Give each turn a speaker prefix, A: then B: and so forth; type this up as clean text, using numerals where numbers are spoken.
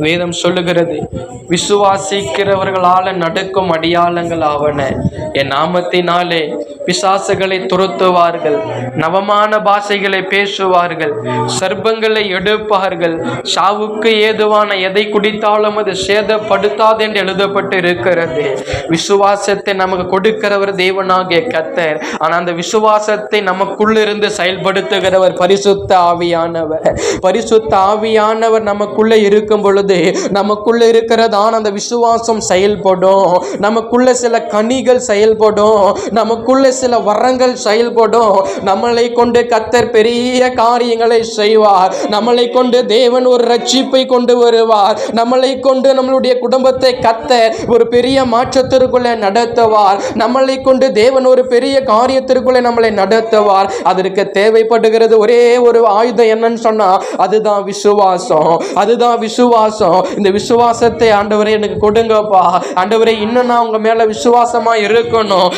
A: வேதம் சொல்லுகிறது, விசுவாசிக்கிறவர்களால நடக்கும் அடையாளங்கள் ஆவன. என் நாமத்தினாலே பிசாசுகளை துரத்துவார்கள், நவமான பாஷைகளை பேசுவார்கள், சர்ப்பங்களை எடுப்பார்கள், சாவுக்கு ஏதுவான எதை குடித்தாலும் அது சேதப்படுத்தாது என்று எழுதப்பட்டு இருக்கிறது. விசுவாசத்தை நமக்கு கொடுக்கிறவர் தேவனாகிய கர்த்தர். ஆனால் அந்த விசுவாசத்தை நமக்குள்ளிருந்து செயல்படுத்துகிறவர் பரிசுத்த ஆவியானவர். பரிசுத்த ஆவியானவர் நமக்குள்ள இருக்கும் பொழுது நமக்குள்ள இருக்கிறதான அந்த விசுவாசம் செயல்படும். நமக்குள்ள சில கனிகள் செயல்படும், நமக்குள்ள சில வரங்கள் செயல்படும். நம்மளை கொண்டு கர்த்தர் பெரிய காரியங்களை செய்வார். நம்மளை கொண்டு தேவன் ஒரு ரட்சிப்பை கொண்டு வருவார். நம்மளை கொண்டு நம்மளுடைய குடும்பத்தை கர்த்தர் ஒரு பெரிய மாற்றத்திற்குள்ளே நடத்துவார். நம்மளை கொண்டு தேவன் ஒரு பெரிய காரியத்திற்குள்ளே நம்மளை நடத்துவார். அதற்கு தேவைப்படுகிறது ஒரே ஒரு ஆயுதம் என்னன்னு சொன்னா அதுதான் விசுவாசம். அதுதான் விசுவாசம். இந்த விசுவாசத்தை ஆண்டவரே எனக்கு கொடுங்கப்பா. ஆண்டவரே இன்னும் நான் உங்க மேல விசுவாசமா இருக்கணும்.